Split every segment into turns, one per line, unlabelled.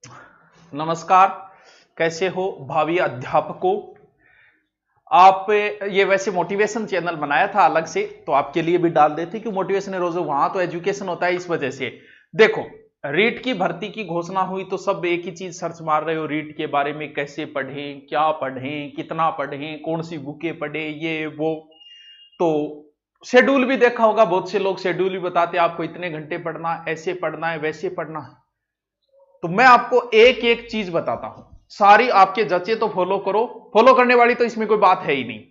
नमस्कार। कैसे हो भावी अध्यापकों। आप ये वैसे मोटिवेशन चैनल बनाया था अलग से, तो आपके लिए भी डाल देते कि मोटिवेशन है रोज, वहां तो एजुकेशन होता है। इस वजह से देखो, रीट की भर्ती की घोषणा हुई तो सब एक ही चीज सर्च मार रहे हो, रीट के बारे में कैसे पढ़ें, क्या पढ़ें, कितना पढ़ें, कौन सी बुकें पढ़ें, ये वो। तो शेड्यूल भी देखा होगा, बहुत से लोग शेड्यूल भी बताते हैं आपको इतने घंटे पढ़ना, ऐसे पढ़ना है, वैसे पढ़ना है। तो मैं आपको एक एक चीज बताता हूं, सारी आपके जचे तो फॉलो करो, फॉलो करने वाली तो इसमें कोई बात है ही नहीं।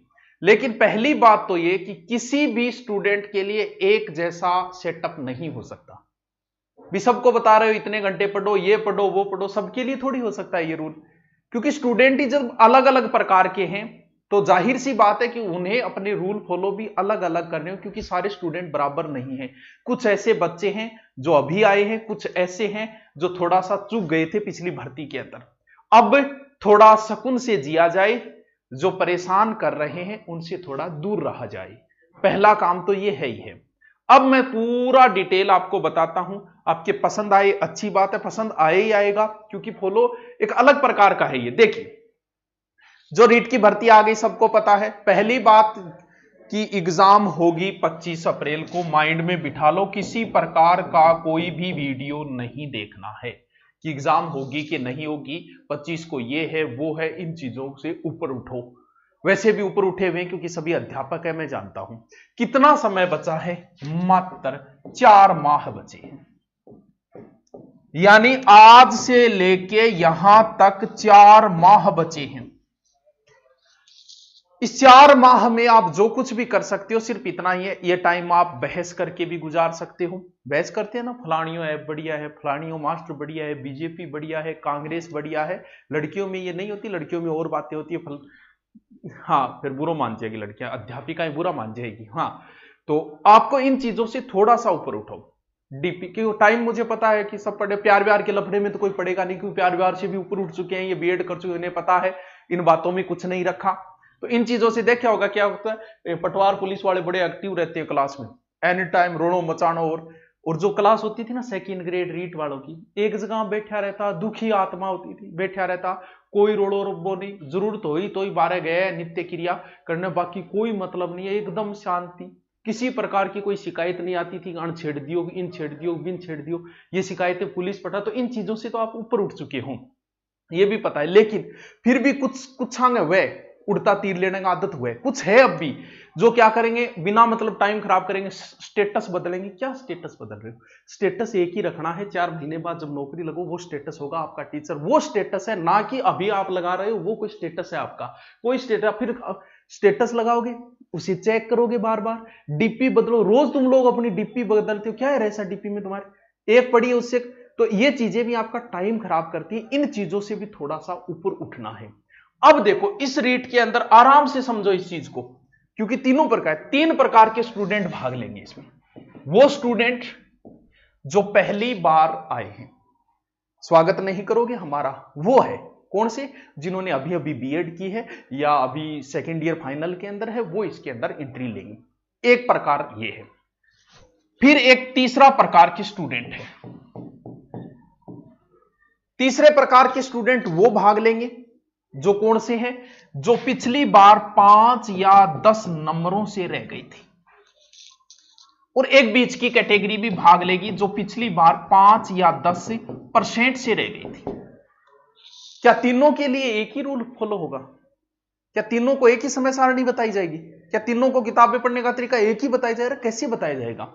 लेकिन पहली बात तो यह कि किसी भी स्टूडेंट के लिए एक जैसा सेटअप नहीं हो सकता। भी सबको बता रहे हो इतने घंटे पढ़ो, ये पढ़ो, वो पढ़ो, सबके लिए थोड़ी हो सकता है ये रूल। क्योंकि स्टूडेंट ही जब अलग अलग प्रकार के हैं तो जाहिर सी बात है कि उन्हें अपने रूल फॉलो भी अलग अलग करने हो, क्योंकि सारे स्टूडेंट बराबर नहीं है। कुछ ऐसे बच्चे हैं जो अभी आए हैं, कुछ ऐसे हैं जो थोड़ा सा चूक गए थे पिछली भर्ती के अंदर। अब थोड़ा सुकून से जिया जाए, जो परेशान कर रहे हैं उनसे थोड़ा दूर रहा जाए। पहला काम तो ये है ही है। अब मैं पूरा डिटेल आपको बताता हूं, आपके पसंद आए अच्छी बात है, पसंद आए ही आएगा, क्योंकि फॉलो एक अलग प्रकार का है ये। देखिए, जो रीट की भर्ती आ गई सबको पता है। पहली बात कि एग्जाम होगी 25 अप्रैल को, माइंड में बिठा लो, किसी प्रकार का कोई भी वीडियो नहीं देखना है कि एग्जाम होगी कि नहीं होगी, 25 को ये है वो है, इन चीजों से ऊपर उठो। वैसे भी ऊपर उठे हुए क्योंकि सभी अध्यापक है, मैं जानता हूं। कितना समय बचा है? मात्र 4 माह बचे हैं। यानी आज से लेके यहां तक 4 माह बचे हैं। इस 4 माह में आप जो कुछ भी कर सकते हो सिर्फ इतना ही है। ये टाइम आप बहस करके भी गुजार सकते हो। बहस करते हैं ना, फलानियों है बढ़िया है, फलानियों मास्टर बढ़िया है, बीजेपी बढ़िया है, कांग्रेस बढ़िया है। लड़कियों में ये नहीं होती, लड़कियों में और बातें होती है। हाँ, फिर बुरा मान जाएगी लड़कियां, अध्यापिकाएं बुरा मान जाएगी। हाँ, तो आपको इन चीजों से थोड़ा सा ऊपर उठो। डीपी क्यों टाइम मुझे पता है कि सब पढ़े, प्यार व्यार के लफड़े में तो कोई पढ़ेगा नहीं, क्योंकि प्यार व्यार से भी ऊपर उठ चुके हैं, ये बीएड कर चुके हैं, इन्हें पता है इन बातों में कुछ नहीं रखा। तो इन चीजों से देखा होगा क्या होता है, पटवार पुलिस वाले बड़े एक्टिव रहते हैं क्लास में, एनी टाइम रोनो मचानो। और जो क्लास होती थी ना सेकंड ग्रेड रीट वालों की, एक जगह बैठा रहता, दुखी आत्मा होती थी, बैठा रहता, कोई रोड़ो रब्बो नहीं, जरूरत हुई तो ही बारह गए नित्य क्रिया करने, बाकी कोई मतलब नहीं है, एकदम शांति। किसी प्रकार की कोई शिकायत नहीं आती थी, अण छेड़ दियो, इन छेड़ दियो, बिन छेड़ दियो, ये शिकायतें पुलिस पटा। तो इन चीजों से तो आप ऊपर उठ चुके हो, ये भी पता है। लेकिन फिर भी कुछ कुछ आगे हुए, उड़ता तीर लेने का आदत हुए, कुछ है अब भी जो क्या करेंगे, बिना मतलब टाइम खराब करेंगे, स्टेटस बदलेंगे। क्या स्टेटस बदल रहे हो? स्टेटस एक ही रखना है, 4 महीने बाद जब नौकरी लगो वो स्टेटस होगा आपका टीचर, वो स्टेटस है, ना कि अभी आप लगा रहे हो वो कोई स्टेटस है आपका। कोई स्टेटस फिर स्टेटस लगाओगे, उसे चेक करोगे बार बार, डीपी बदलो, रोज तुम लोग अपनी डीपी बदलते हो, क्या है ऐसा डीपी में तुम्हारे, एक पड़ी है उससे। तो ये चीजें भी आपका टाइम खराब करती है, इन चीजों से भी थोड़ा सा ऊपर उठना है। अब देखो, इस रीट के अंदर आराम से समझो इस चीज को, क्योंकि तीन प्रकार के स्टूडेंट भाग लेंगे इसमें। वो स्टूडेंट जो पहली बार आए हैं, स्वागत नहीं करोगे हमारा, वो है कौन से, जिन्होंने अभी अभी बीएड की है या अभी सेकेंड ईयर फाइनल के अंदर है, वो इसके अंदर एंट्री लेंगे। एक प्रकार ये है। फिर एक तीसरा प्रकार के स्टूडेंट है। तीसरे प्रकार के स्टूडेंट वो भाग लेंगे जो कौन से हैं, जो पिछली बार 5 या 10 नंबरों से रह गई थी। और एक बीच की कैटेगरी भी भाग लेगी जो पिछली बार 5 या 10% से रह गई थी। क्या तीनों के लिए एक ही रूल फॉलो होगा? क्या तीनों को एक ही समय सारणी बताई जाएगी? क्या तीनों को किताबें पढ़ने का तरीका एक ही बताया जाएगा? कैसे बताया जाएगा?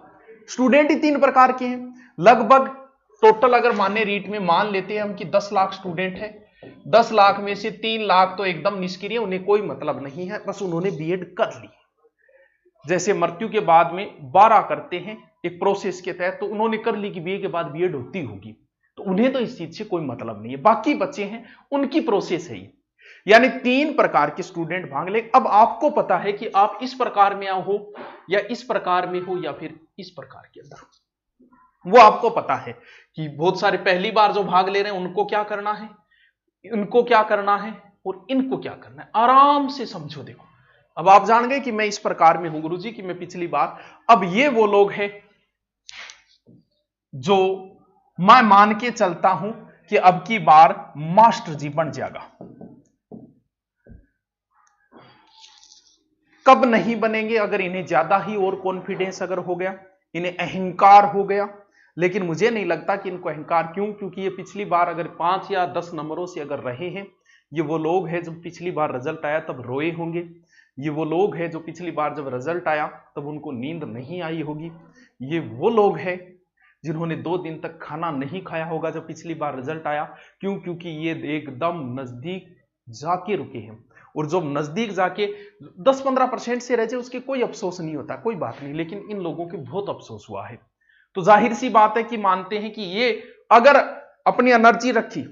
स्टूडेंट ही 3 प्रकार के हैं लगभग। टोटल अगर माने रीट में मान लेते हैं हम कि 10 लाख स्टूडेंट है, 10 लाख में से 3 लाख तो एकदम निष्क्रिय, उन्हें कोई मतलब नहीं है, बस उन्होंने बीएड कर ली। जैसे मृत्यु के बाद में 12 करते हैं एक प्रोसेस के तहत, तो उन्होंने कर ली कि बीए के बाद बीएड होती होगी, तो उन्हें तो इस चीज से कोई मतलब नहीं है। बाकी बच्चे हैं उनकी प्रोसेस है ये। यानी 3 प्रकार के स्टूडेंट भाग ले। अब आपको पता है कि आप इस प्रकार में हो या इस प्रकार में हो या फिर इस प्रकार के अंदर, वो आपको पता है कि बहुत सारे पहली बार जो भाग ले रहे हैं उनको क्या करना है, इनको क्या करना है और इनको क्या करना है। आराम से समझो। देखो, अब आप जान गए कि मैं इस प्रकार में हूं गुरुजी, कि मैं पिछली बार। अब ये वो लोग हैं जो मैं मान के चलता हूं कि अब की बार मास्टर जी बन जाएगा। कब नहीं बनेंगे? अगर इन्हें ज्यादा ही और कॉन्फिडेंस अगर हो गया, इन्हें अहंकार हो गया। लेकिन मुझे नहीं लगता कि इनको अहंकार, क्यों? क्योंकि ये पिछली बार अगर 5 या 10 नंबरों से अगर रहे हैं, ये वो लोग हैं जब पिछली बार रिजल्ट आया तब रोए होंगे। ये वो लोग हैं जो पिछली बार जब रिजल्ट आया तब उनको नींद नहीं आई होगी। ये वो लोग हैं जिन्होंने 2 दिन तक खाना नहीं खाया होगा जब पिछली बार रिजल्ट आया। क्यों? क्योंकि ये एकदम नजदीक जाके रुके हैं। और जब नजदीक जाके 10-15% से रह जाए उसके कोई अफसोस नहीं होता, कोई बात नहीं। लेकिन इन लोगों के बहुत अफसोस हुआ है। तो जाहिर सी बात है कि मानते हैं कि ये अगर अपनी एनर्जी रखी,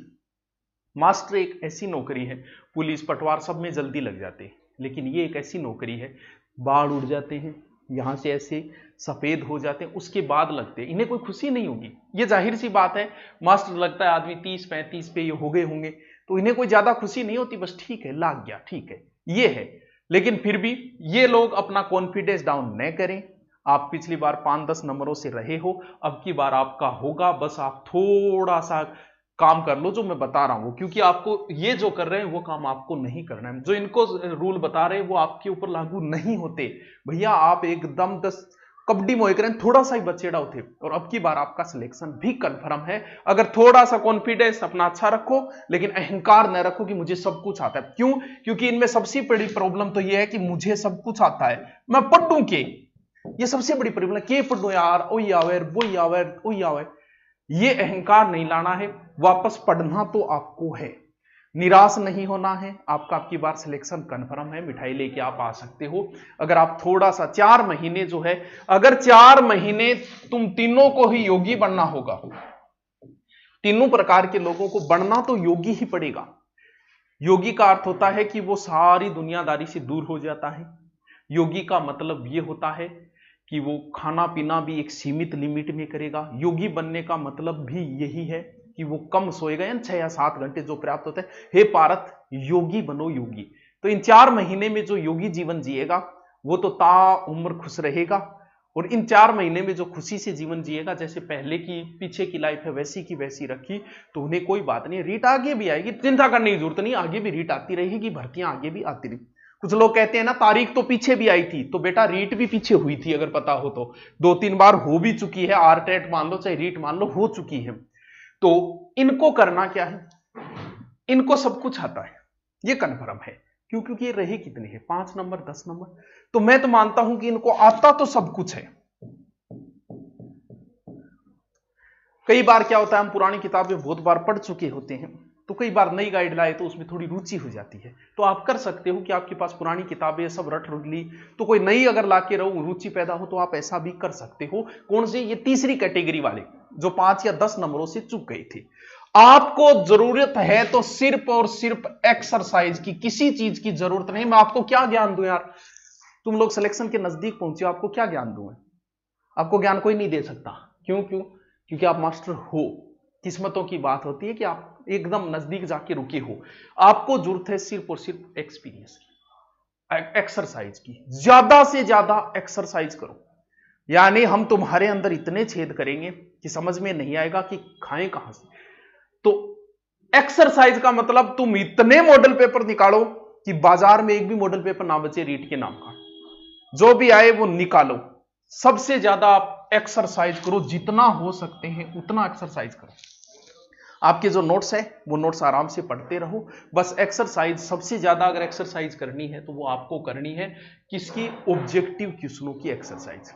मास्टर एक ऐसी नौकरी है, पुलिस पटवार सब में जल्दी लग जाते हैं, लेकिन ये एक ऐसी नौकरी है, बाढ़ उड़ जाते हैं, यहां से ऐसे सफेद हो जाते हैं, उसके बाद लगते हैं, इन्हें कोई खुशी नहीं होगी। ये जाहिर सी बात है। मास्टर लगता है आदमी 30-35 पे ये हो गए होंगे तो इन्हें कोई ज्यादा खुशी नहीं होती, बस ठीक है लग गया, ठीक है ये है। लेकिन फिर भी ये लोग अपना कॉन्फिडेंस डाउन न करें। आप पिछली बार 5-10 नंबरों से रहे हो, अब की बार आपका होगा। बस आप थोड़ा सा काम कर लो जो मैं बता रहा हूं, क्योंकि आपको ये जो कर रहे हैं वो काम आपको नहीं करना है। जो इनको रूल बता रहे हैं वो आपके ऊपर लागू नहीं होते। भैया आप एकदम 10 कबड्डी मोह करें, थोड़ा सा ही बचेड़ा होते और अब की बार आपका सिलेक्शन भी कंफर्म है। अगर थोड़ा सा कॉन्फिडेंस अपना अच्छा रखो, लेकिन अहंकार न रखो कि मुझे सब कुछ आता है। क्यों? क्योंकि इनमें सबसे बड़ी प्रॉब्लम तो यह है कि मुझे सब कुछ आता है, मैं पढ़ूं के, ये सबसे बड़ी प्रॉब्लम। के पढ़ो यार, ओई आवे वही आवे ओई आवे, ये अहंकार नहीं लाना है। वापस पढ़ना तो आपको है, निराश नहीं होना है। आपका आपकी बार सिलेक्शन कंफर्म है, मिठाई लेके आप आ सकते हो। अगर आप थोड़ा सा 4 महीने जो है, अगर 4 महीने तुम तीनों को ही योगी बनना होगा, तीनों प्रकार के लोगों को बनना तो योगी ही पड़ेगा। योगी का अर्थ होता है कि वो सारी दुनियादारी से दूर हो जाता है। योगी का मतलब ये होता है कि वो खाना पीना भी एक सीमित लिमिट में करेगा। योगी बनने का मतलब भी यही है कि वो कम सोएगा, यानी 6 या 7 घंटे जो पर्याप्त होता है। हे पार्थ, योगी बनो योगी। तो इन 4 महीने में जो योगी जीवन जिएगा वो तो ता उम्र खुश रहेगा। और इन 4 महीने में जो खुशी से जीवन जिएगा, जैसे पहले की पीछे की लाइफ है वैसी की वैसी रखी, तो उन्हें कोई बात नहीं, रीट आगे भी आएगी, चिंता करने की जरूरत नहीं, आगे भी रीट आती रहेगी, भर्तियां आगे भी आती रहेगी। कुछ लोग कहते हैं ना तारीख तो पीछे भी आई थी, तो बेटा रीट भी पीछे हुई थी, अगर पता हो तो 2-3 बार हो भी चुकी है। आरटेट मान लो चाहे रीट मान लो, हो चुकी है। तो इनको करना क्या है, इनको सब कुछ आता है, ये कन्फर्म है। क्यों? क्योंकि ये रहे कितने हैं, 5 नंबर 10 नंबर। तो मैं तो मानता हूं कि इनको आता तो सब कुछ है। कई बार क्या होता है, हम पुरानी किताबें बहुत बार पढ़ चुके होते हैं, तो कई बार नई गाइड लाए तो उसमें थोड़ी रुचि हो जाती है। तो आप कर सकते हो कि आपके पास पुरानी किताबें सब रट ली, तो कोई नई अगर लाके रहो, रुचि पैदा हो, तो आप ऐसा भी कर सकते हो। कौन सी? ये तीसरी कैटेगरी वाले जो 5 या 10 नंबरों से चूक गए थे। आपको जरूरत है तो सिर्फ और सिर्फ एक्सरसाइज की, किसी चीज की जरूरत नहीं। मैं आपको क्या ज्ञान दूं यार, तुम लोग सिलेक्शन के नजदीक पहुंचे, आपको क्या ज्ञान दूं? आपको ज्ञान कोई नहीं दे सकता। क्यों? क्योंकि आप मास्टर हो। किस्मतों की बात होती है कि आप एकदम नजदीक जाके रुके हो। आपको जरूरत है सिर्फ और सिर्फ एक्सपीरियंस की, एक्सरसाइज की। ज्यादा से ज्यादा एक्सरसाइज करो, यानी हम तुम्हारे अंदर इतने छेद करेंगे कि समझ में नहीं आएगा कि खाएं कहां से। तो एक्सरसाइज का मतलब तुम इतने मॉडल पेपर निकालो कि बाजार में एक भी मॉडल पेपर ना बचे रीट के नाम का, जो भी आए वो निकालो। सबसे ज्यादा आप एक्सरसाइज करो, जितना हो सकते हैं उतना एक्सरसाइज करो। आपके जो नोट्स है वो नोट्स आराम से पढ़ते रहो। बस एक्सरसाइज सबसे ज्यादा अगर एक्सरसाइज करनी है तो वो आपको करनी है किसकी? ऑब्जेक्टिव क्वेश्चनों की एक्सरसाइज।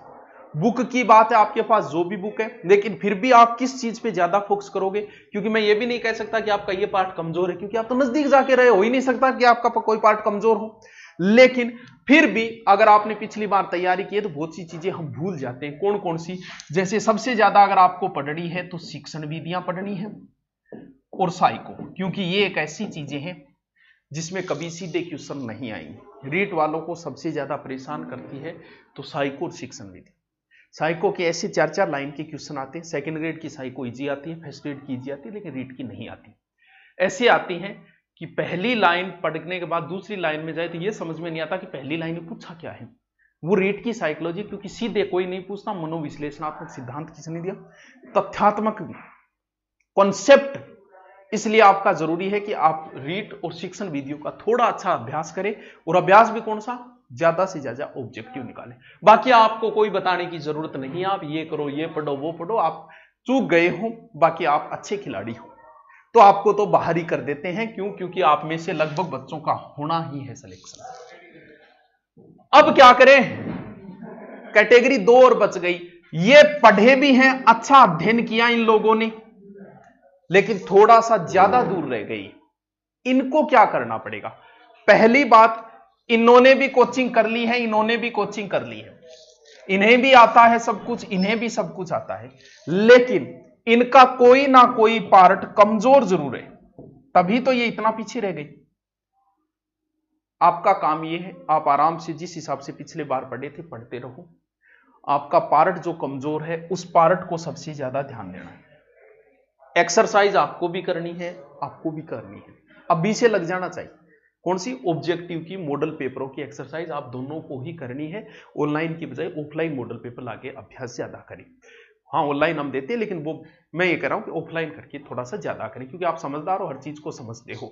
बुक की बात है, आपके पास जो भी बुक है, लेकिन फिर भी आप किस चीज पे ज्यादा फोकस करोगे? क्योंकि मैं ये भी नहीं कह सकता कि आपका ये पार्ट कमजोर है, क्योंकि आप तो नजदीक जाके रहे हो ही नहीं सकता कि आपका कोई पार्ट कमजोर हो। लेकिन फिर भी अगर आपने पिछली बार तैयारी की है तो बहुत सी चीजें हम भूल जाते हैं। कौन कौन सी? जैसे सबसे ज्यादा अगर आपको पढ़नी है तो शिक्षण विधियां पढ़नी है और साइको, क्योंकि ये एक ऐसी चीजें हैं जिसमें कभी सीधे क्वेश्चन नहीं आएंगे। रीट वालों को सबसे ज्यादा परेशान करती है तो साइको और शिक्षण विधि। साइको के ऐसे 4-4 लाइन के क्वेश्चन आते हैं। सेकंड ग्रेड की साइको इजी आती है, फर्स्ट ग्रेड की इजी आती है, लेकिन रीट की नहीं आती। ऐसे आती हैं कि पहली लाइन पढ़ने के बाद दूसरी लाइन में जाए तो ये समझ में नहीं आता कि पहली लाइन में पूछा क्या है। वो रीट की साइकोलॉजी, क्योंकि सीधे कोई नहीं पूछता, मनोविश्लेषणात्मक सिद्धांत किसने दिया, तथ्यात्मक कॉन्सेप्ट इसलिए आपका जरूरी है कि आप रीट और शिक्षण विधियों का थोड़ा अच्छा अभ्यास करें, और अभ्यास भी कौन सा, ज्यादा से ज्यादा ऑब्जेक्टिव निकालें। बाकी आपको कोई बताने की जरूरत नहीं, आप ये करो, ये पढ़ो, वो पढ़ो, आप चूक गए हो, बाकी आप अच्छे खिलाड़ी हो तो आपको तो बाहर ही कर देते हैं। क्यों? क्योंकि आप में से लगभग बच्चों का होना ही है सिलेक्शन। अब क्या करें, कैटेगरी 2 और बच गई। ये पढ़े भी हैं, अच्छा अध्ययन किया इन लोगों ने, लेकिन थोड़ा सा ज्यादा दूर रह गई। इनको क्या करना पड़ेगा? पहली बात, इन्होंने भी कोचिंग कर ली है, इन्होंने भी कोचिंग कर ली है, इन्हें भी आता है सब कुछ, इन्हें भी सब कुछ आता है, लेकिन इनका कोई ना कोई पार्ट कमजोर जरूर है, तभी तो ये इतना पीछे रह गई। आपका काम ये है, आप आराम से जिस हिसाब से पिछले बार पढ़े थे पढ़ते रहो। आपका पार्ट जो कमजोर है उस पार्ट को सबसे ज्यादा ध्यान देना है। एक्सरसाइज आपको भी करनी है, आपको भी करनी है, अभी से लग जाना चाहिए। कौन सी? ऑब्जेक्टिव की, मॉडल पेपरों की एक्सरसाइज आप दोनों को ही करनी है। ऑनलाइन की बजाय ऑफलाइन मॉडल पेपर लाके अभ्यास ज्यादा करें। हाँ, ऑनलाइन हम देते हैं, लेकिन वो मैं ये कह रहा हूं कि ऑफलाइन करके थोड़ा सा ज्यादा करें, क्योंकि आप समझदार हो, हर चीज को समझते हो।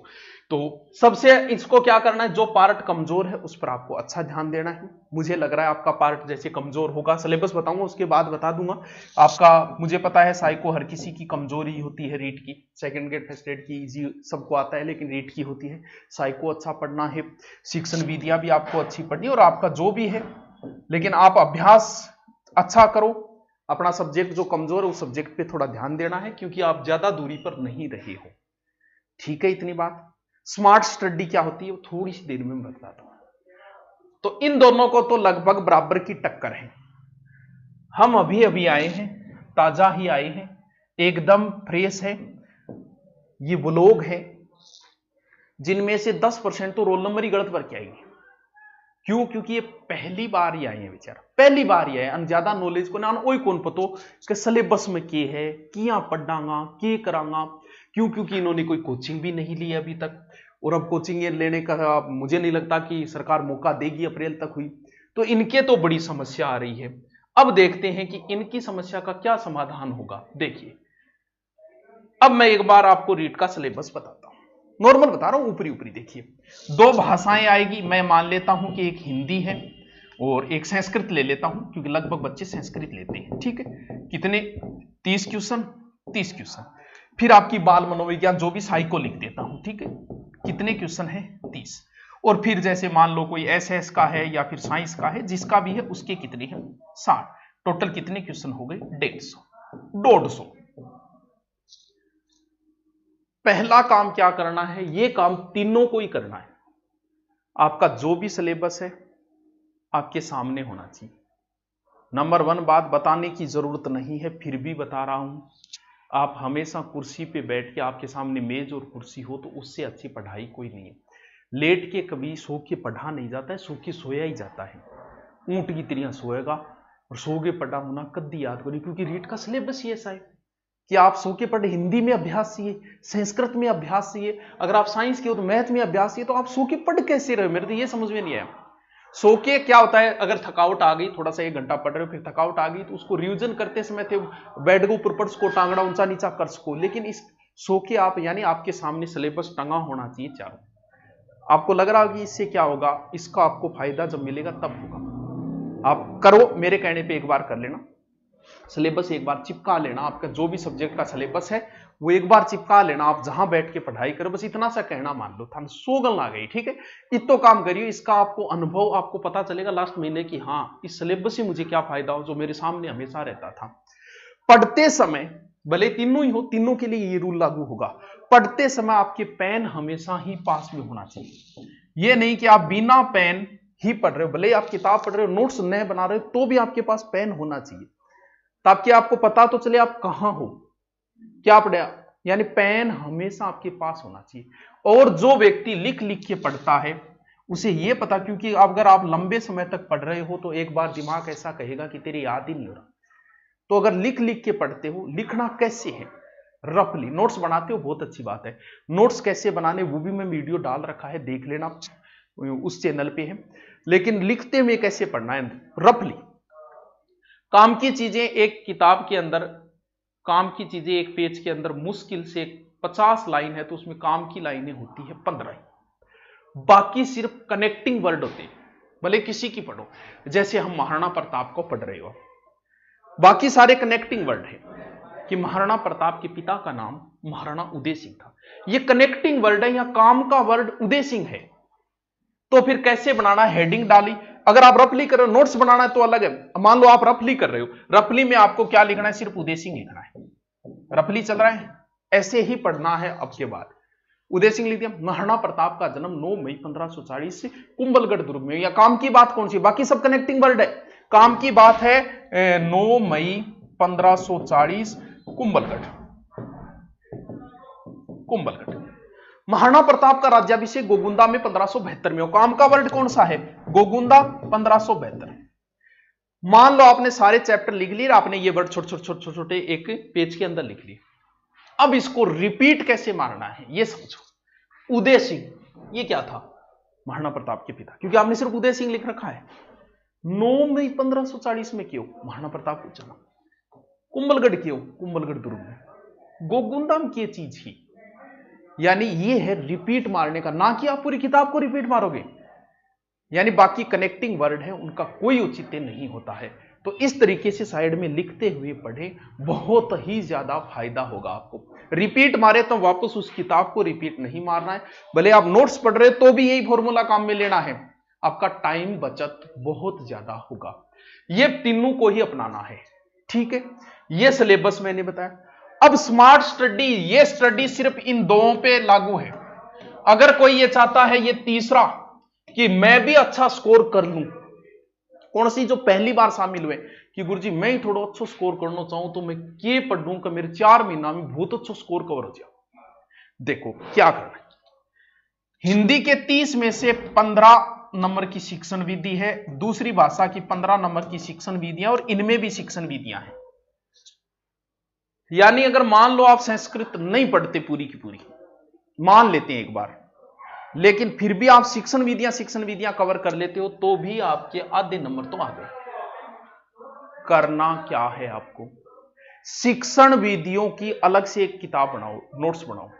तो सबसे इसको क्या करना है, जो पार्ट कमजोर है उस पर आपको अच्छा ध्यान देना है। मुझे लग रहा है आपका पार्ट जैसे कमजोर होगा, सिलेबस बताऊंगा उसके बाद बता दूंगा आपका। मुझे पता है साइको हर किसी की कमजोरी होती है, रीट की, सेकंड ग्रेड फर्स्ट ग्रेड की इजी सबको आता है, लेकिन रीट की होती है। साइको अच्छा पढ़ना है, शिक्षण विधियां भी आपको अच्छी पढ़नी है, और आपका जो भी है, लेकिन आप अभ्यास अच्छा करो। अपना सब्जेक्ट जो कमजोर है उस सब्जेक्ट पे थोड़ा ध्यान देना है, क्योंकि आप ज्यादा दूरी पर नहीं रहे हो। ठीक है, इतनी बात। स्मार्ट स्टडी क्या होती है वो थोड़ी सी देर में मैं बताता हूं। तो इन दोनों को तो लगभग बराबर की टक्कर है। हम अभी अभी आए हैं, ताजा ही आए हैं, एकदम फ्रेश है। ये वो लोग हैं जिनमें से 10% तो रोल नंबर ही गलत भर के आएंगे। क्यों? क्योंकि ये पहली बार ही आए हैं बेचारा, पहली बार ही आए, ज्यादा नॉलेज को ना ओई कौन पतो कि सिलेबस में के है, किया पढ़ांगा, के करांगा। क्यों? क्योंकि इन्होंने कोई कोचिंग भी नहीं ली अभी तक, और अब कोचिंग लेने का मुझे नहीं लगता कि सरकार मौका देगी, अप्रैल तक हुई तो इनके तो बड़ी समस्या आ रही है। अब देखते हैं कि इनकी समस्या का क्या समाधान होगा। देखिए, अब मैं एक बार आपको रीट का सिलेबस बताता हूं, नॉर्मल बता रहा हूं, ऊपरी ऊपरी। देखिए, 2 भाषाएं आएगी, मैं मान लेता हूं कि एक हिंदी है और एक संस्कृत ले लेता हूं, क्योंकि लगभग बच्चे संस्कृत लेते हैं। ठीक है, कितने? 30 क्वेश्चन, 30 क्वेश्चन। फिर आपकी बाल मनोविज्ञान जो भी साइको लिख देता हूं। ठीक है, कितने क्वेश्चन है? 30। और फिर जैसे मान लो कोई एसएस का है या फिर साइंस का है, जिसका भी है उसके कितने हैं? 60। टोटल कितने क्वेश्चन हो गए? 150। पहला काम क्या करना है, ये काम तीनों को ही करना है। आपका जो भी सिलेबस है आपके सामने होना चाहिए। नंबर 1 बात बताने की जरूरत नहीं है, फिर भी बता रहा हूं, आप हमेशा कुर्सी पे बैठ के, आपके सामने मेज और कुर्सी हो तो उससे अच्छी पढ़ाई कोई नहीं है। लेट के कभी सो के पढ़ा नहीं जाता है, सो के सोया ही जाता है। ऊंट की तरह सोएगा और सो के पढ़ा होना कद्दी याद करिए, क्योंकि रीट का सिलेबस ही ऐसा है कि आप सो के पढ़े। हिंदी में अभ्यास चाहिए, संस्कृत में अभ्यास चाहिए, अगर आप साइंस के हो तो मैथ में अभ्यास चाहिए, तो आप सो के पढ़ कैसे रहे? मेरे तो ये समझ में नहीं आया। सो के क्या होता है, अगर थकावट आ गई, थोड़ा सा 1 घंटा पढ़ रहे हो, फिर थकावट आ गई तो उसको रिवीजन करते समय थे बेड के ऊपर पढ़ सको, टांगड़ा ऊंचा नीचा कर सको। लेकिन इस सो के आप, यानी आपके सामने सिलेबस टंगा होना चाहिए चारों। आपको लग रहा होगा कि इससे क्या होगा, इसका आपको फायदा जब मिलेगा तब होगा। आप करो, मेरे कहने पे एक बार कर लेना, सिलेबस एक बार चिपका लेना। आपका जो भी सब्जेक्ट का सिलेबस है वो एक बार चिपका लेना, आप जहां बैठ के पढ़ाई करो, बस इतना सा कहना मान लो था, सोगल आ गई। ठीक है, इतो काम करिए, इसका आपको अनुभव आपको पता चलेगा लास्ट महीने की, हाँ इस सिलेबस से मुझे क्या फायदा हो, जो मेरे सामने हमेशा रहता था। पढ़ते समय भले तीनों ही हो, तीनों के लिए ये रूल लागू होगा, पढ़ते समय आपके पेन हमेशा ही पास में होना चाहिए। ये नहीं कि आप बिना पेन ही पढ़ रहे हो, भले आप किताब पढ़ रहे हो, नोट्स नए बना रहे हो, तो भी आपके पास पेन होना चाहिए, ताकि आपको पता तो चले आप कहां हो, क्या पढ़े। यानी पेन हमेशा आपके पास होना चाहिए। और जो व्यक्ति लिख लिख के पढ़ता है उसे यह पता, क्योंकि अगर आप लंबे समय तक पढ़ रहे हो तो एक बार दिमाग ऐसा कहेगा कि तेरी याद ही नहीं हो रहा। तो अगर लिख लिख के पढ़ते हो, लिखना कैसे है, रफली नोट्स बनाते हो, बहुत अच्छी बात है। नोट्स कैसे बनाने वो भी मैं वीडियो डाल रखा है, देख लेना, उस चैनल पे है। लेकिन लिखते में कैसे पढ़ना है, रफली। काम की चीजें एक किताब के अंदर, काम की चीजें एक पेज के अंदर मुश्किल से 50 लाइन है तो उसमें काम की लाइनें होती है 15 ही, बाकी सिर्फ कनेक्टिंग वर्ड होते हैं। भले किसी की पढ़ो, जैसे हम महाराणा प्रताप को पढ़ रहे हो, बाकी सारे कनेक्टिंग वर्ड है कि महाराणा प्रताप के पिता का नाम महाराणा उदय सिंह था, ये कनेक्टिंग वर्ड है, यहां काम का वर्ड उदय सिंह है। तो फिर कैसे बनाना, हेडिंग डाली। अगर आप रफली कर रहे हो, नोट्स बनाना है तो अलग है। मान लो आप रफली कर रहे हो, रफली में आपको क्या लिखना है, सिर्फ उदय सिंह लिखना है। रफली चल रहा है, ऐसे ही पढ़ना है। अब के बाद उदय सिंह लिख दिया। महाराणा प्रताप का जन्म 9 मई 1540 से कुंभलगढ़ दुर्ग में। या काम की बात कौन सी, बाकी सब कनेक्टिंग वर्ड है। काम की बात है 9 मई 1540 कुंभलगढ़। महाराणा प्रताप का राज्याभिषेक गोगुंदा में 1572 में। काम का वर्ड कौन सा है, गोगुंदा 1572। मान लो आपने सारे चैप्टर लिख लिए, आपने ये वर्ड छोटे छोटे छोटे एक पेज के अंदर लिख लिए। अब इसको रिपीट कैसे मारना है ये समझो। उदय सिंह ये क्या था, महाराणा प्रताप के पिता, क्योंकि आपने सिर्फ उदय सिंह लिख रखा है। 9 मई 1540 में क्यों, महाराणा प्रताप को जन्म। कुंभलगढ़ क्यों, कुंभलगढ़ दुर्ग में। गोगुंदा में की चीज ही, यानी ये है रिपीट मारने का, ना कि आप पूरी किताब को रिपीट मारोगे। यानी बाकी कनेक्टिंग वर्ड है उनका कोई औचित्य नहीं होता है। तो इस तरीके से साइड में लिखते हुए पढ़े, बहुत ही ज्यादा फायदा होगा आपको। रिपीट मारे तो वापस उस किताब को रिपीट नहीं मारना है। भले आप नोट्स पढ़ रहे तो भी यही फॉर्मूला काम में लेना है, आपका टाइम बचत बहुत ज्यादा होगा। ये तीनों को ही अपनाना है, ठीक है। ये सिलेबस मैंने बताया। अब स्मार्ट स्टडी, ये स्टडी सिर्फ इन दो पे लागू है। अगर कोई ये चाहता है, ये तीसरा, कि मैं भी अच्छा स्कोर कर लूं, कौन सी जो पहली बार शामिल हुए कि गुरुजी मैं ही थोड़ा अच्छा स्कोर करना चाहूं, तो मैं ये पढ़ूं कि मेरे 4 महीना में बहुत अच्छा स्कोर कवर हो जाए। देखो क्या करना है, हिंदी के 30 में से 15 नंबर की शिक्षण विधि है, दूसरी भाषा की 15 नंबर की शिक्षण विधियां, और इनमें भी शिक्षण विधियां हैं। यानी अगर मान लो आप संस्कृत नहीं पढ़ते पूरी की पूरी, मान लेते हैं एक बार, लेकिन फिर भी आप शिक्षण विधियां कवर कर लेते हो, तो भी आपके आधे नंबर तो आ गए। करना क्या है आपको, शिक्षण विधियों की अलग से एक किताब बनाओ, नोट्स बनाओ।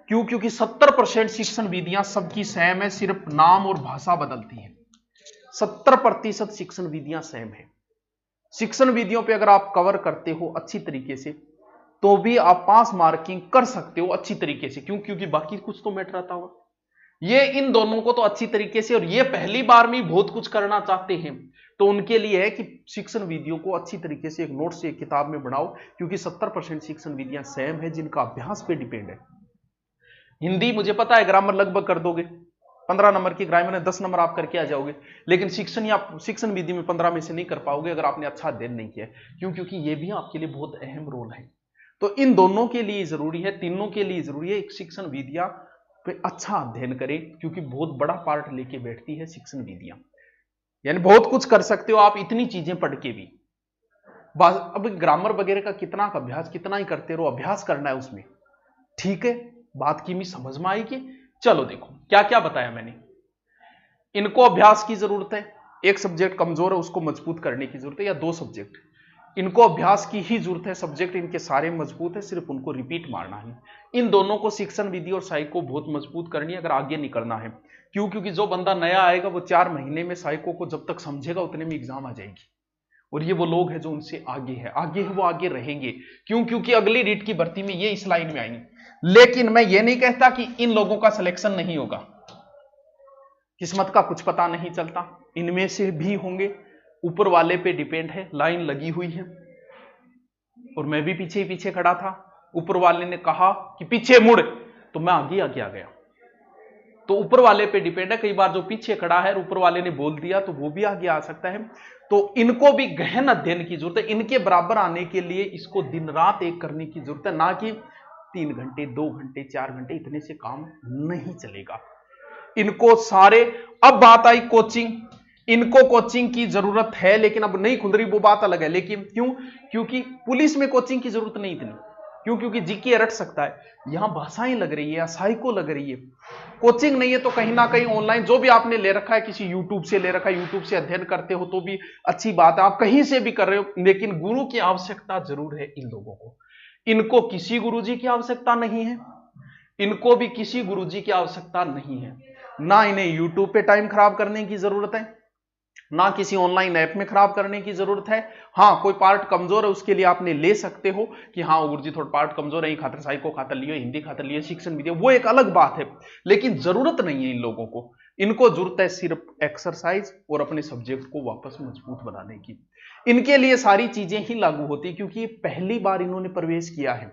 क्यों, क्योंकि 70% शिक्षण विधियां सबकी सेम है, सिर्फ नाम और भाषा बदलती है। 70% शिक्षण विधियां सेम है। शिक्षण विधियों पे अगर आप कवर करते हो अच्छी तरीके से, तो भी आप पास मार्किंग कर सकते हो अच्छी तरीके से। क्यों, क्योंकि बाकी कुछ तो मैटर आता होगा। ये इन दोनों को तो अच्छी तरीके से, और ये पहली बार में बहुत कुछ करना चाहते हैं, तो उनके लिए है कि शिक्षण विधियों को अच्छी तरीके से एक नोट से एक किताब में बनाओ। क्योंकि 70% शिक्षण विधियां सेम है, जिनका अभ्यास पे डिपेंड है। हिंदी मुझे पता है ग्रामर लगभग कर दोगे, 15 नंबर की ग्रामर में 10 नंबर आप करके आ जाओगे, लेकिन शिक्षण विधि में 15 में से नहीं कर पाओगे अगर आपने अच्छा अध्ययन नहीं किया। क्यों, क्योंकि ये भी आपके लिए बहुत अहम रोल है। तो इन दोनों के लिए जरूरी है, तीनों के लिए जरूरी है, एक शिक्षण विधियां पे अच्छा अध्ययन करें, क्योंकि बहुत बड़ा पार्ट लेके बैठती है शिक्षण विधियां। यानी बहुत कुछ कर सकते हो आप इतनी चीजें पढ़ के भी। अब ग्रामर वगैरह का कितना अभ्यास, कितना ही करते रहो, अभ्यास करना है उसमें, ठीक है। बात की मी समझ में आएगी। चलो देखो क्या क्या बताया मैंने। इनको अभ्यास की जरूरत है, एक सब्जेक्ट कमजोर है उसको मजबूत करने की जरूरत है, या 2 सब्जेक्ट, इनको अभ्यास की ही जरूरत है। सब्जेक्ट इनके सारे मजबूत है, सिर्फ उनको रिपीट मारना है। इन दोनों को, शिक्षण विधि और साइको, बहुत मजबूत करनी है अगर आगे निकलना है। क्यों, क्योंकि जो बंदा नया आएगा वो 4 महीने में साइको को जब तक समझेगा उतने में एग्जाम आ जाएगी। और ये वो लोग हैं जो उनसे आगे है वो आगे रहेंगे। क्यों, क्योंकि अगली रीट की भर्ती में ये इस लाइन में आएंगे। लेकिन मैं ये नहीं कहता कि इन लोगों का सिलेक्शन नहीं होगा, किस्मत का कुछ पता नहीं चलता, इनमें से भी होंगे। ऊपर वाले पे डिपेंड है, लाइन लगी हुई है। और मैं भी पीछे ही पीछे खड़ा था, ऊपर वाले ने कहा कि पीछे मुड़, तो मैं आगे आगे आ गया। तो ऊपर वाले पे डिपेंड है, कई बार जो पीछे खड़ा है ऊपर वाले ने बोल दिया तो वो भी आगे आ सकता है। तो इनको भी गहन अध्ययन की जरूरत है। इनके बराबर आने के लिए इसको दिन रात एक करने की जरूरत है, ना कि 3 घंटे 2 घंटे 4 घंटे, इतने से काम नहीं चलेगा। इनको सारे, अब बात आई कोचिंग, इनको कोचिंग की जरूरत है, लेकिन अब नहीं खुल रही वो बात अलग है। लेकिन क्यों, क्योंकि पुलिस में कोचिंग की जरूरत नहीं इतनी। क्यों, क्योंकि जीके रट सकता है, यहां भाषाएं लग रही है, साइको लग रही है। कोचिंग नहीं है तो कहीं ना कहीं ऑनलाइन जो भी आपने ले रखा है, किसी यूट्यूब से ले रखा है, यूट्यूब से अध्ययन करते हो तो भी अच्छी बात है, आप कहीं से भी कर रहे हो, लेकिन गुरु की आवश्यकता जरूर है इन लोगों को। इनको किसी गुरुजी की आवश्यकता नहीं है, इनको भी किसी गुरुजी की आवश्यकता नहीं है। ना इन्हें यूट्यूब पे टाइम खराब करने की जरूरत है, ना किसी ऑनलाइन ऐप में खराब करने की जरूरत है। हाँ, कोई पार्ट कमजोर है उसके लिए आपने ले सकते हो कि हाँ गुरुजी थोड़ा पार्ट कमजोर है, ये खातर साइको खातर लियो, हिंदी खातर लियो, शिक्षण भी दियो, वो एक अलग बात है। लेकिन जरूरत नहीं है इन लोगों को, इनको जरूरत है सिर्फ एक्सरसाइज और अपने सब्जेक्ट को वापस मजबूत बनाने की। इनके लिए सारी चीजें ही लागू होती है क्योंकि पहली बार इन्होंने प्रवेश किया है।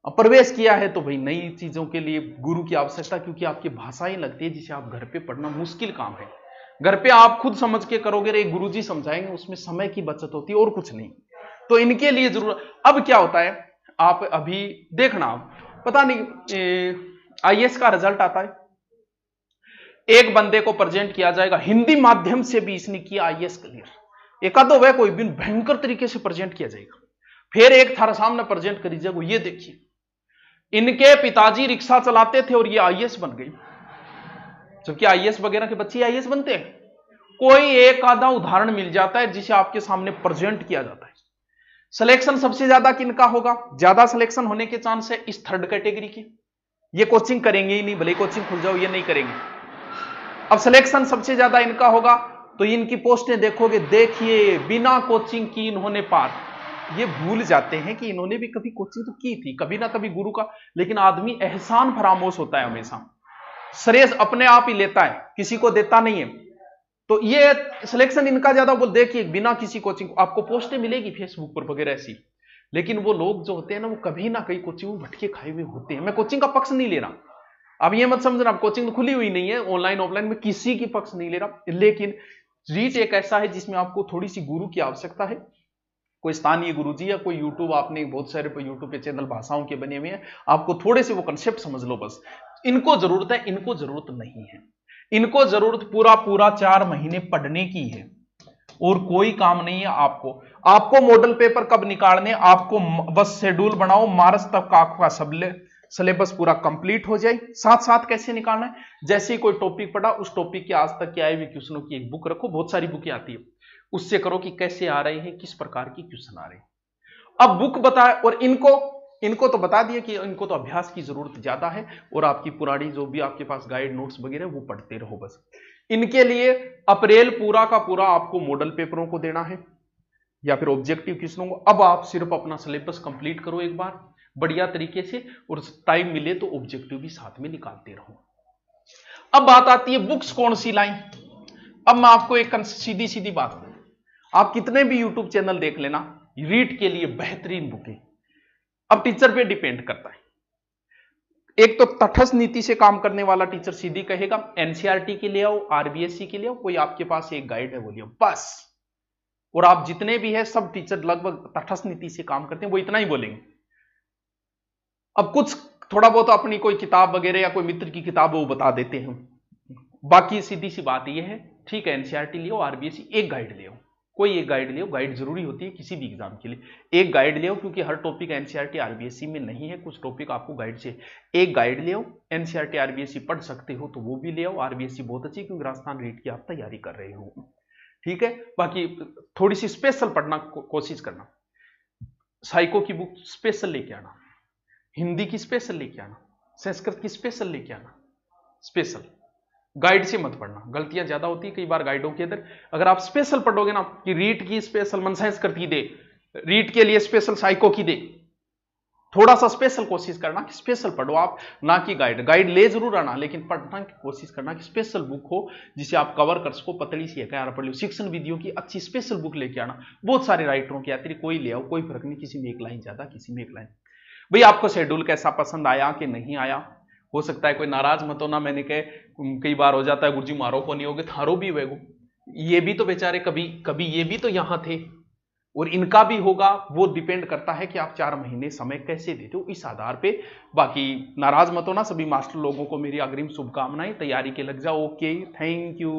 अब प्रवेश किया है तो भाई नई चीजों के लिए गुरु की आवश्यकता, क्योंकि आपकी भाषाएं लगती है जिसे आप घर पे पढ़ना मुश्किल काम है। घर पे आप खुद समझ के करोगे, एक गुरुजी समझाएंगे, उसमें समय की बचत होती है और कुछ नहीं। तो इनके लिए जरूर। अब क्या होता है, आप अभी देखना, आप पता नहीं आईएएस का रिजल्ट आता है, एक बंदे को प्रेजेंट किया जाएगा, हिंदी माध्यम से भी इसने किया आईएएस क्लियर, एक आधो वह कोई भी भयंकर तरीके से प्रेजेंट किया जाएगा, फिर एक थारा सामने प्रेजेंट करी जाएगा, ये देखिए इनके पिताजी रिक्शा चलाते थे और ये आईएएस बन गई, जबकि आईएएस वगैरह के बच्चे आईएएस बनते हैं। कोई एक आधा उदाहरण मिल जाता है जिसे आपके सामने प्रेजेंट किया जाता है। सिलेक्शन सबसे ज्यादा किनका होगा, ज्यादा सिलेक्शन होने के चांस है इस थर्ड कैटेगरी के, ये कोचिंग करेंगे ही नहीं, भले कोचिंग खुल जाओ ये नहीं करेंगे। अब सिलेक्शन सबसे ज्यादा इनका होगा तो इनकी पोस्टें देखोगे, देखिए बिना कोचिंग की इन्होंने पार। ये भूल जाते हैं कि इन्होंने भी कभी कोचिंग तो की थी, कभी ना कभी गुरु का, लेकिन आदमी एहसान फरामोश होता है हमेशा, श्रेय अपने आप ही लेता है, किसी को देता नहीं है। तो ये सिलेक्शन इनका ज्यादा, बोल देखिए बिना किसी कोचिंग आपको पोस्टें मिलेगी फेसबुक पर वगैरह ऐसी, लेकिन वो लोग जो होते हैं ना वो कभी ना कहीं कोचिंग में भटके खाए हुए होते हैं। मैं कोचिंग का पक्ष नहीं ले रहा, अब ये मत समझना, कोचिंग तो खुली हुई नहीं है, ऑनलाइन ऑफलाइन में किसी की पक्ष नहीं ले रहा, लेकिन रीट एक ऐसा है जिसमें आपको थोड़ी सी गुरु की आवश्यकता है। कोई स्थानीय गुरुजी या कोई यूट्यूब, आपने बहुत सारे यूट्यूब पे चैनल भाषाओं के बने हुए हैं, आपको थोड़े से वो कंसेप्ट समझ लो बस। इनको जरूरत है, इनको जरूरत नहीं है, इनको जरूरत पूरा पूरा 4 महीने पढ़ने की है और कोई काम नहीं है आपको। आपको मॉडल पेपर कब निकालने, आपको बस शेड्यूल बनाओ, मार्च तक का आपका सिलेबस पूरा कंप्लीट हो जाए। साथ साथ कैसे निकालना है, जैसे ही कोई टॉपिक पढ़ा उस टॉपिक के आज तक के आए हुए क्वेश्चनों की एक बुक रखो, बहुत सारी बुकें आती है, उससे करो कि कैसे आ रहे हैं, किस प्रकार की क्वेश्चन आ रहे हैं। अब बुक बताए, और इनको तो बता दिया कि इनको तो अभ्यास की जरूरत ज्यादा है, और आपकी पुरानी जो भी आपके पास गाइड नोट्स वगैरह वो पढ़ते रहो बस। इनके लिए अप्रैल पूरा का पूरा आपको मॉडल पेपरों को देना है या फिर ऑब्जेक्टिव क्वेश्चनों को। अब आप सिर्फ अपना सिलेबस कंप्लीट करो एक बार बढ़िया तरीके से, और टाइम मिले तो ऑब्जेक्टिव भी साथ में निकालते रहो। अब बात आती है बुक्स कौन सी लाएं। अब मैं आपको एक सीधी सीधी बात बताऊं, आप कितने भी यूट्यूब चैनल देख लेना, रीड के लिए बेहतरीन बुकें। अब टीचर पे डिपेंड करता है, एक तो तटस्थ नीति से काम करने वाला टीचर सीधी कहेगा एनसीईआरटी के लिए आओ, आरबीएससी के लिए आओ, कोई आपके पास एक गाइड है वो लियो बस। और आप जितने भी है सब टीचर लगभग तटस्थ नीति से काम करते हैं, वो इतना ही बोलेंगे। अब कुछ थोड़ा बहुत अपनी कोई किताब वगैरह या कोई मित्र की किताब वो बता देते हैं, बाकी सीधी सी बात ये है, ठीक है एनसीईआरटी लियो, आरबीएससी, एक गाइड लियो, कोई एक गाइड लियो, गाइड जरूरी होती है किसी भी एग्जाम के लिए, एक गाइड लियो, क्योंकि हर टॉपिक एनसीईआरटी आरबीएससी में नहीं है, कुछ टॉपिक आपको गाइड से, एक गाइड लियो। एनसीईआरटी आरबीएससी पढ़ सकते हो तो वो भी ले आओ, आरबीएससी बहुत अच्छी क्योंकि राजस्थान रीट की आप तैयारी कर रहे हो, ठीक है। बाकी थोड़ी सी स्पेशल पढ़ना कोशिश करना, साइको की बुक स्पेशल लेके आना, हिंदी की स्पेशल लेके आना, संस्कृत की स्पेशल लेके आना, स्पेशल गाइड से मत पढ़ना, गलतियां ज्यादा होती है कई बार गाइडों के अंदर। अगर आप स्पेशल पढ़ोगे ना कि रीट की स्पेशल मन संस्कृत की दे, रीट के लिए स्पेशल साइको की दे, थोड़ा सा स्पेशल कोशिश करना कि स्पेशल पढ़ो आप, ना कि गाइड ले जरूर आना, लेकिन पढ़ना की कोशिश करना कि स्पेशल बुक हो जिसे आप कवर कर सको, पतली सी है पढ़ लो। शिक्षण विधियों की अच्छी स्पेशल बुक लेके आना, बहुत सारे राइटरों की आती है, कोई ले आओ, कोई फर्क नहीं, किसी में एक लाइन ज्यादा किसी में एक लाइन। भाई आपको शेड्यूल कैसा पसंद आया कि नहीं आया, हो सकता है कोई नाराज मत होना, मैंने कहे कई बार हो जाता है गुरुजी मारो को नहीं होगे, थारो भी वेगो, ये भी तो बेचारे कभी कभी ये भी तो यहां थे, और इनका भी होगा, वो डिपेंड करता है कि आप 4 महीने समय कैसे देते हो इस आधार पे। बाकी नाराज मत होना, सभी मास्टर लोगों को मेरी अग्रिम शुभकामनाएं, तैयारी के लग जाओ। Okay, thank you.